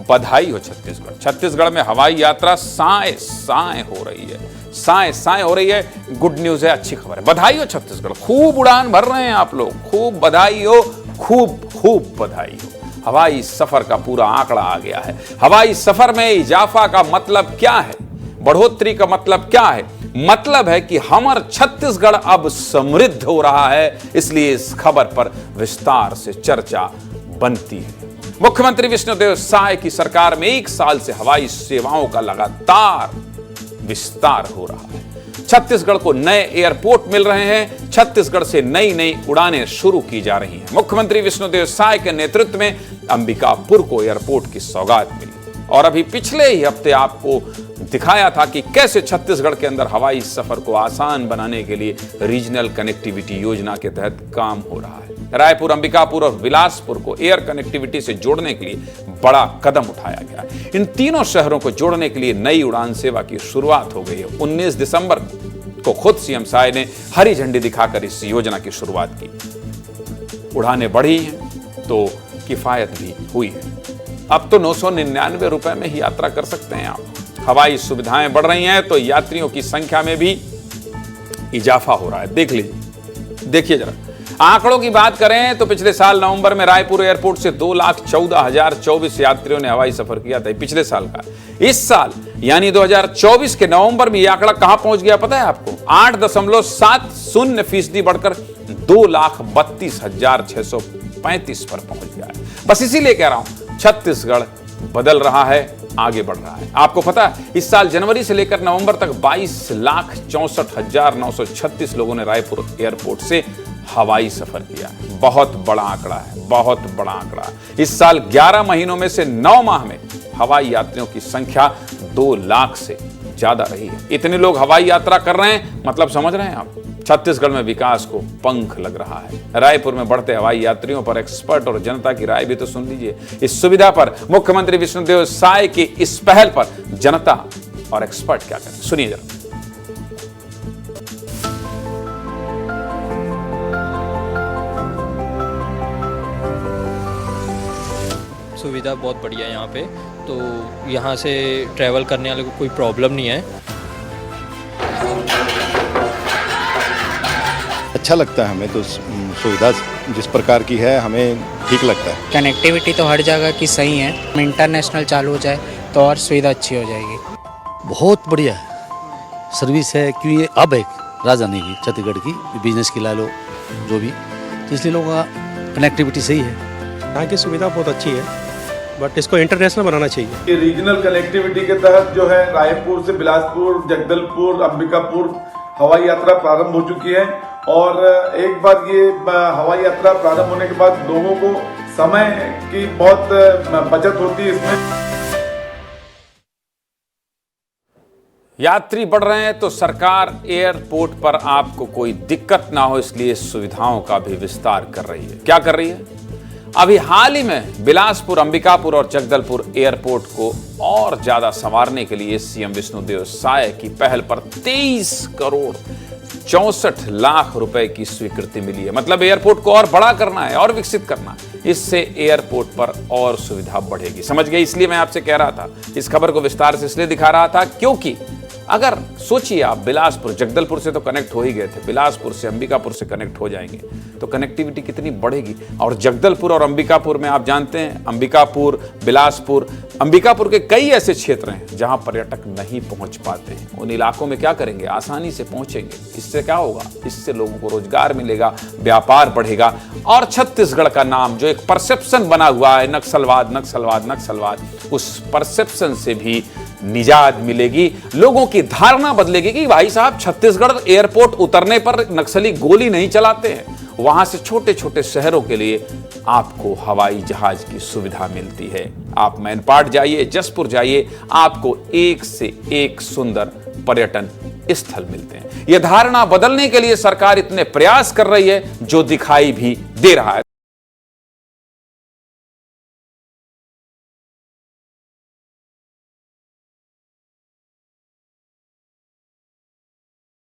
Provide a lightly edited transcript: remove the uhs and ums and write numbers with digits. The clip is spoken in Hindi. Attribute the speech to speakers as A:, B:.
A: बधाई हो छत्तीसगढ़। छत्तीसगढ़ में हवाई यात्रा साए साए हो रही है, साए साए हो रही है। गुड न्यूज है, अच्छी खबर है। बधाई हो छत्तीसगढ़, खूब उड़ान भर रहे हैं आप लोग, खूब बधाई हो, खूब खूब बधाई हो। हवाई सफर का पूरा आंकड़ा आ गया है। हवाई सफर में इजाफा का मतलब क्या है, बढ़ोतरी का मतलब क्या है? मतलब है कि हमारा छत्तीसगढ़ अब समृद्ध हो रहा है। इसलिए इस खबर पर विस्तार से चर्चा बनती है। मुख्यमंत्री विष्णुदेव साय की सरकार में 1 साल से हवाई सेवाओं का लगातार विस्तार हो रहा है। छत्तीसगढ़ को नए एयरपोर्ट मिल रहे हैं, छत्तीसगढ़ से नई नई उड़ानें शुरू की जा रही हैं। मुख्यमंत्री विष्णुदेव साय के नेतृत्व में अंबिकापुर को एयरपोर्ट की सौगात मिली। और अभी पिछले ही हफ्ते आपको दिखाया था कि कैसे छत्तीसगढ़ के अंदर हवाई सफर को आसान बनाने के लिए रीजनल कनेक्टिविटी योजना के तहत काम हो रहा है। रायपुर, अंबिकापुर और बिलासपुर को एयर कनेक्टिविटी से जोड़ने के लिए बड़ा कदम उठाया गया। इन तीनों शहरों को जोड़ने के लिए नई उड़ान सेवा की शुरुआत हो गई है। 19 दिसंबर को खुद सीएम साय ने हरी झंडी दिखाकर इस योजना की शुरुआत की। उड़ानें बढ़ी हैं तो किफायत भी हुई है। अब तो 999 रुपए में ही यात्रा कर सकते हैं आप। हवाई सुविधाएं बढ़ रही हैं तो यात्रियों की संख्या में भी इजाफा हो रहा है। देख लीजिए, देखिए जरा आंकड़ों की बात करें तो पिछले साल नवंबर में रायपुर एयरपोर्ट से 2,14,024 यात्रियों ने हवाई सफर किया था, पिछले साल का। इस साल यानी 2024 के नवंबर में यह आंकड़ा कहां पहुंच गया पता है आपको? 8.70% बढ़कर 2,32,635 पर पहुंच गया है। बस इसीलिए कह रहा हूं, छत्तीसगढ़ बदल रहा है, आगे बढ़ रहा है। आपको पता है इस साल जनवरी से लेकर नवंबर तक 22,64,936 लोगों ने रायपुर एयरपोर्ट से हवाई सफर किया। बहुत बड़ा आंकड़ा है, बहुत बड़ा आंकड़ा है। इस साल 11 महीनों में से 9 माह में हवाई यात्रियों की संख्या 2 लाख से ज्यादा रही है। इतने लोग हवाई यात्रा कर रहे हैं, मतलब समझ रहे हैं आप, छत्तीसगढ़ में विकास को पंख लग रहा है। रायपुर में बढ़ते हवाई यात्रियों पर एक्सपर्ट और जनता की राय भी तो सुन लीजिए। इस सुविधा पर मुख्यमंत्री विष्णुदेव साय की इस पहल पर जनता और एक्सपर्ट क्या करें, सुनिए जरा।
B: सुविधा बहुत बढ़िया है यहाँ पे, तो यहाँ से ट्रैवल करने वाले को कोई प्रॉब्लम नहीं है।
C: अच्छा लगता है हमें तो, सुविधा जिस प्रकार की है हमें ठीक लगता है।
D: कनेक्टिविटी तो हर जगह की सही है, इंटरनेशनल चालू हो जाए तो और सुविधा अच्छी हो जाएगी।
E: बहुत बढ़िया सर्विस है, क्योंकि ये अब एक राजधानी की छत्तीसगढ़ की बिजनेस की ला लो जो भी, तो इसलिए लोगों का कनेक्टिविटी सही है।
F: यहाँ की सुविधा बहुत अच्छी है, बट इसको इंटरनेशनल बनाना चाहिए।
G: ये रीजनल कनेक्टिविटी के तहत जो है रायपुर से बिलासपुर, जगदलपुर, अंबिकापुर हवाई यात्रा प्रारंभ हो चुकी है। और एक बार ये हवाई यात्रा प्रारंभ होने के बाद लोगों को समय की बहुत बचत होती है इसमें।
A: यात्री बढ़ रहे हैं तो सरकार एयरपोर्ट पर आपको कोई दिक्कत ना हो इसलिए सुविधाओं का भी विस्तार कर रही है। क्या कर रही है? अभी हाल ही में बिलासपुर, अंबिकापुर और जगदलपुर एयरपोर्ट को और ज्यादा संवारने के लिए सीएम विष्णुदेव साय की पहल पर 23 करोड़ 64 लाख रुपए की स्वीकृति मिली है। मतलब एयरपोर्ट को और बड़ा करना है और विकसित करना। इससे एयरपोर्ट पर और सुविधा बढ़ेगी। समझ गए? इसलिए मैं आपसे कह रहा था, इस खबर को विस्तार से इसलिए दिखा रहा था क्योंकि अगर सोचिए आप बिलासपुर, जगदलपुर से तो कनेक्ट हो ही गए थे, बिलासपुर से, अंबिकापुर से कनेक्ट हो जाएंगे तो कनेक्टिविटी कितनी बढ़ेगी। और जगदलपुर और अंबिकापुर में आप जानते हैं, अंबिकापुर, बिलासपुर, अंबिकापुर के कई ऐसे क्षेत्र हैं जहां पर्यटक नहीं पहुंच पाते हैं। उन इलाकों में क्या करेंगे? आसानी से पहुंचेंगे। इससे क्या होगा? इससे लोगों को रोजगार मिलेगा, व्यापार बढ़ेगा और छत्तीसगढ़ का नाम जो एक परसेप्शन बना हुआ है, नक्सलवाद नक्सलवाद नक्सलवाद, उस परसेप्शन से भी निजात मिलेगी। लोगों की धारणा बदलेगी कि भाई साहब छत्तीसगढ़ एयरपोर्ट उतरने पर नक्सली गोली नहीं चलाते हैं। वहां से छोटे छोटे शहरों के लिए आपको हवाई जहाज की सुविधा मिलती है। आप मैनपाट जाइए, जसपुर जाइए, आपको एक से एक सुंदर पर्यटन स्थल मिलते हैं। यह धारणा बदलने के लिए सरकार इतने प्रयास कर रही है जो दिखाई भी दे रहा है।